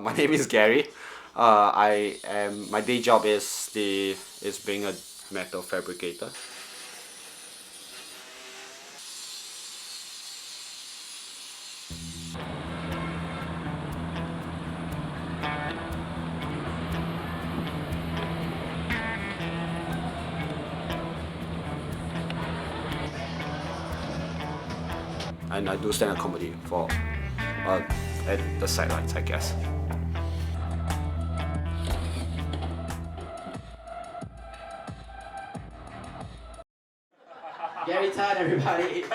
My name is Gary. My day job is being a metal fabricator. And I do stand-up comedy for at the sidelines, I guess. Gary Tan, everybody.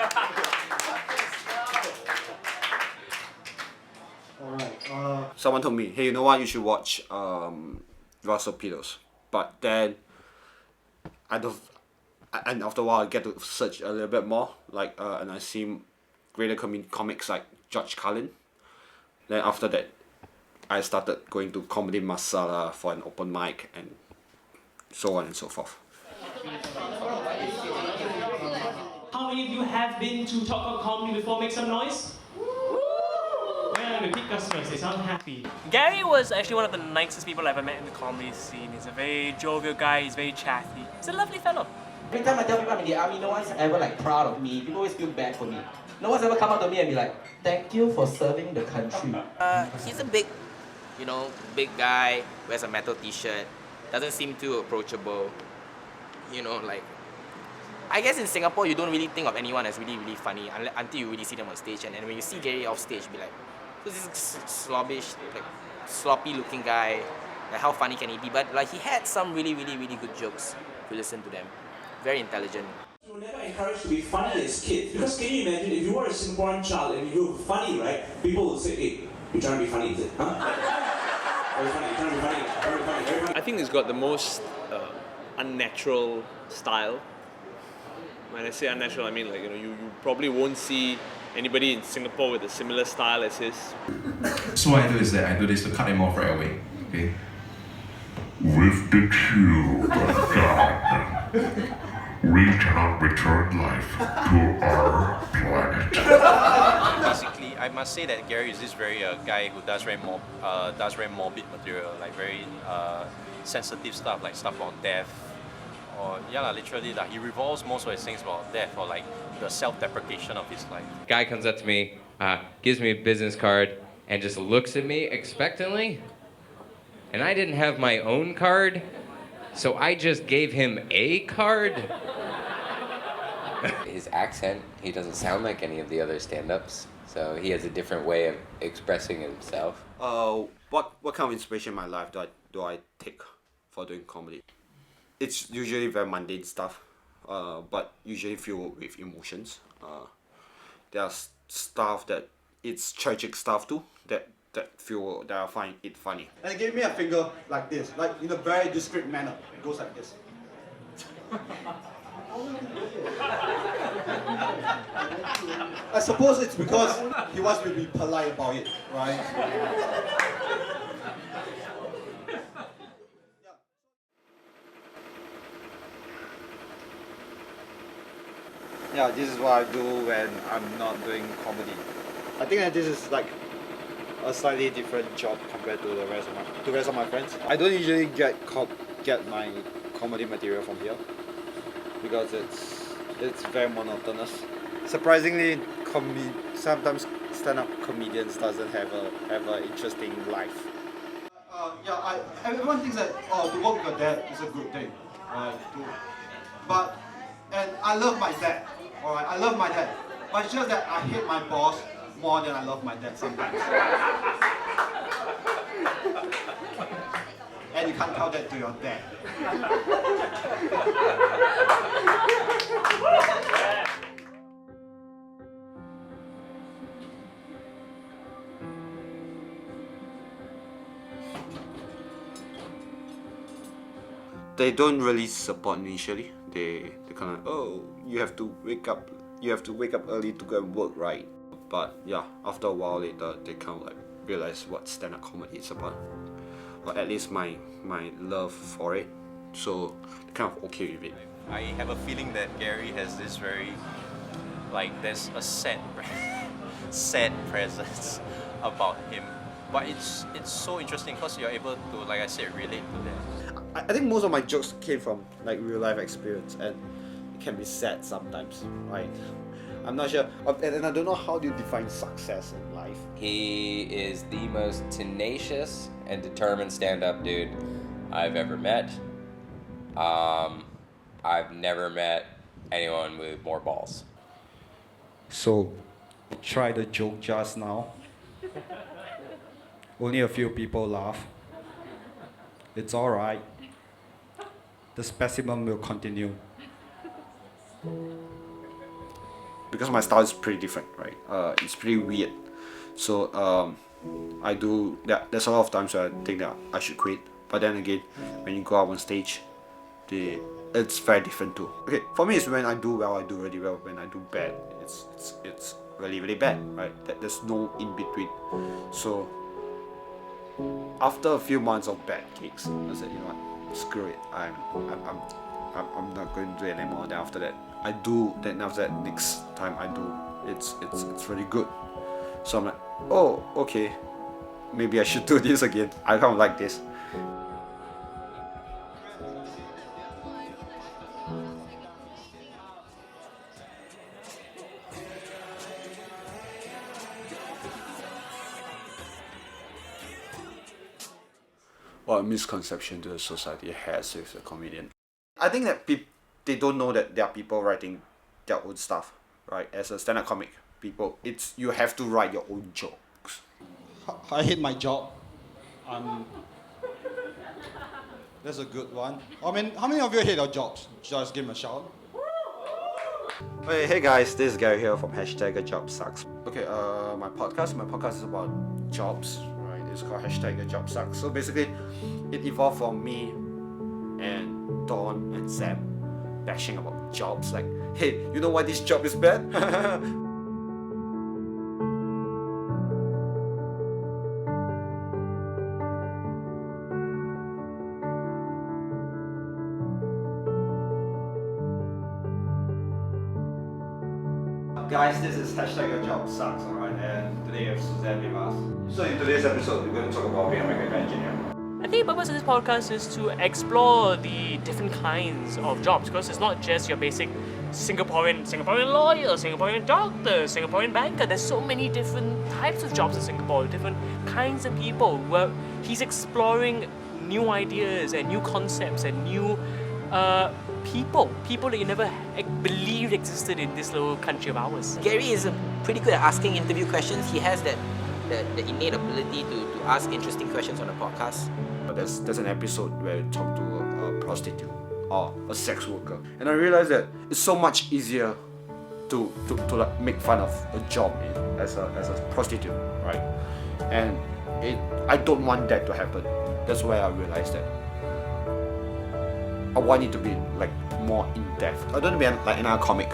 Alright, Someone told me, hey, you know what? You should watch Russell Peters. But then and after a while I get to search a little bit more, and I see greater comics like George Carlin. Then after that, I started going to Comedy Masala for an open mic and so on and so forth. How many of you have been to Talk About Comedy before? Make some noise. Yeah, repeat customers, they sound happy. Gary was actually one of the nicest people I've ever met in the comedy scene. He's a very jovial guy, he's very chatty. He's a lovely fellow. Every time I tell people I'm in the army, no one's ever proud of me. People always feel bad for me. No one's ever come up to me and be like, thank you for serving the country. He's a big, big guy, wears a metal t-shirt, doesn't seem too approachable. I guess in Singapore you don't really think of anyone as really, really funny until you really see them on stage. And when you see Gary off stage, be like, this is slobbish, sloppy looking guy. How funny can he be? But he had some really, really, really good jokes if you listen to them. Very intelligent. You were never encouraged to be funny as kids. Because can you imagine if you were a Singaporean child and you were funny, right? People would say, hey, you're trying to be funny, is it? Huh? Very funny, you're trying to be funny, very funny, very funny. I think he's got the most unnatural style. When I say unnatural, I mean you probably won't see anybody in Singapore with a similar style as his. So what I do is that I do this to cut him off right away. Okay. With the cube of God, we cannot return life to our planet. Basically, I must say that Gary is this very guy who does very morbid material, like very sensitive stuff, like stuff about death. Or literally, he revolves most of his things about death or the self-deprecation of his life. Guy comes up to me, gives me a business card, and just looks at me expectantly. And I didn't have my own card, so I just gave him a card. His accent, he doesn't sound like any of the other stand-ups, so he has a different way of expressing himself. What kind of inspiration in my life do I take for doing comedy? It's usually very mundane stuff, but usually filled with emotions. There's stuff that it's tragic stuff too that I find it funny. And he gave me a finger like this, in a very discreet manner. It goes like this. I suppose it's because he wants me to be polite about it, right? Yeah, this is what I do when I'm not doing comedy. I think that this is a slightly different job compared to the rest of my friends. I don't usually get my comedy material from here because it's very monotonous. Surprisingly, sometimes stand-up comedians doesn't have an interesting life. Everyone thinks that to work with your dad is a good thing, and I love my dad. Alright, I love my dad, but it's just that I hate my boss more than I love my dad sometimes. And you can't tell that to your dad. They don't really support me initially. They kind of, oh, you have to wake up early to go and work, right? But yeah, after a while later, they kind of realize what stand-up comedy is about, or at least my love for it. So they're kind of okay with it. I have a feeling that Gary has this very, there's a sad presence about him. But it's so interesting because you're able to, like I said, relate to them. I think most of my jokes came from like real life experience, and it can be sad sometimes, right? I'm not sure, and I don't know how do you define success in life. He is the most tenacious and determined stand-up dude I've ever met. I've never met anyone with more balls. So, try the joke just now. Only a few people laugh. It's alright. The specimen will continue. Because my style is pretty different, right? It's pretty weird. So I do that. There's a lot of times where I think that I should quit, but then again, when you go out on stage, it's very different too. Okay, for me, it's when I do well, I do really well. When I do bad, it's really really bad, right? There's no in between. So after a few months of bad gigs, I said, you know what, screw it. I'm not going to do it anymore. Then after that, I do. Then after that, next time I do, it's really good. So I'm like, oh, okay, maybe I should do this again. I kind of like this. What misconception the society has with a comedian? I think that they don't know that there are people writing their own stuff, right? As a stand-up comic, you have to write your own jokes. I hate my job. That's a good one. I mean, how many of you hate your jobs? Just give me a shout. Hey guys, this is Gary here from #AJobSucks. Okay, my podcast is about jobs, right? It's called #AJobSucks. So basically, it evolved from me and Don and Sam bashing about jobs. Like, hey, you know why this job is bad? Guys, this is #YourJobSucks, alright? And today we have Suzanne with us. So in today's episode, we're going to talk about being a mechanical engineer. I think the purpose of this podcast is to explore the different kinds of jobs, because it's not just your basic Singaporean lawyer, Singaporean doctor, Singaporean banker. There's so many different types of jobs in Singapore, different kinds of people, where he's exploring new ideas and new concepts and new people that you never believed existed in this little country of ours. Gary is pretty good at asking interview questions. He has the innate ability to ask interesting questions on the podcast. There's an episode where you talk to a prostitute or a sex worker, and I realized that it's so much easier to like make fun of a job as a prostitute, right? And I don't want that to happen. That's why I realized that I want it to be like more in depth. I don't want to be like another comic,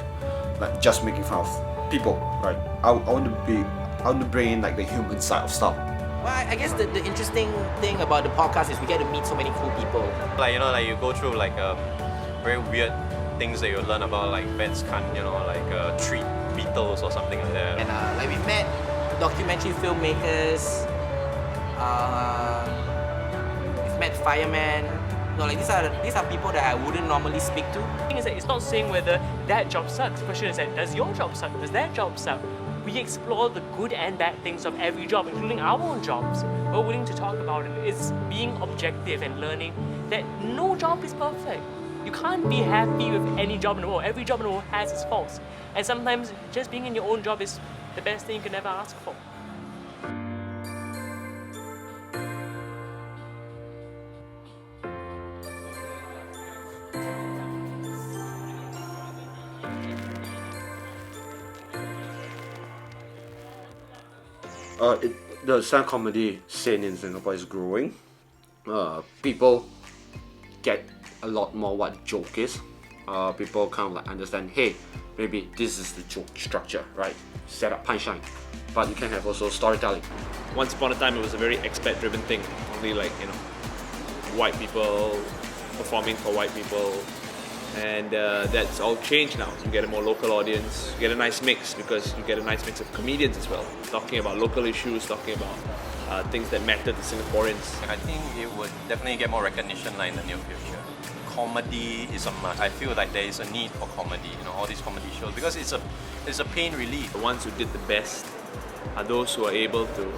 like just making fun of people, right? I want to bring in like the human side of stuff. Well, I guess the interesting thing about the podcast is we get to meet so many cool people. Like, you know, like you go through like very weird things that you learn about, like bats can't, you know, like treat beetles or something like that. And like we've met documentary filmmakers, we've met firemen. No, like these are people that I wouldn't normally speak to. The thing is that it's not saying whether that job sucks. The question is that, does your job suck? Does that job suck? We explore the good and bad things of every job, including our own jobs. We're willing to talk about it. It's being objective and learning that no job is perfect. You can't be happy with any job in the world. Every job in the world has its faults. And sometimes just being in your own job is the best thing you can ever ask for. The stand-up comedy scene in Singapore is growing. People get a lot more what joke is. People kind of like understand, hey, maybe this is the joke structure, right? Set up punchline, but you can have also storytelling. Once upon a time, it was a very expat-driven thing. Only like, you know, white people performing for white people. And that's all changed now. You get a more local audience, you get a nice mix because you get a nice mix of comedians as well, talking about local issues, talking about things that matter to Singaporeans. I think it would definitely get more recognition in the near future. Comedy is a must. I feel like there is a need for comedy, all these comedy shows, because it's a pain relief. The ones who did the best are those who are able to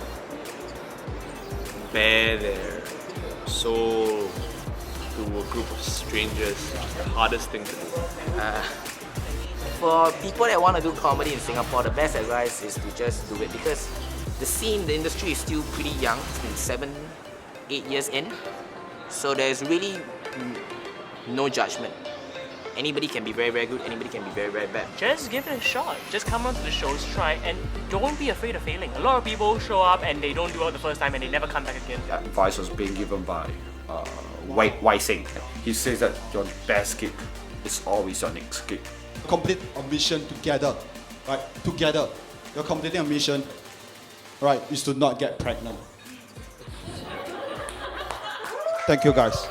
bare their soul to a group of strangers, which is the hardest thing to do. For people that want to do comedy in Singapore, the best advice is to just do it, because the industry is still pretty young. It's been 7-8 years in, so there's really no judgment. Anybody can be very, very good, anybody can be very, very bad. Just give it a shot. Just come onto the shows, try, and don't be afraid of failing. A lot of people show up and they don't do well the first time and they never come back again. The advice was being given by Wai Sing. He says that your best gig is always your next gig. Complete a mission together, right? Together. You're completing a mission, right, is to not get pregnant. Thank you guys.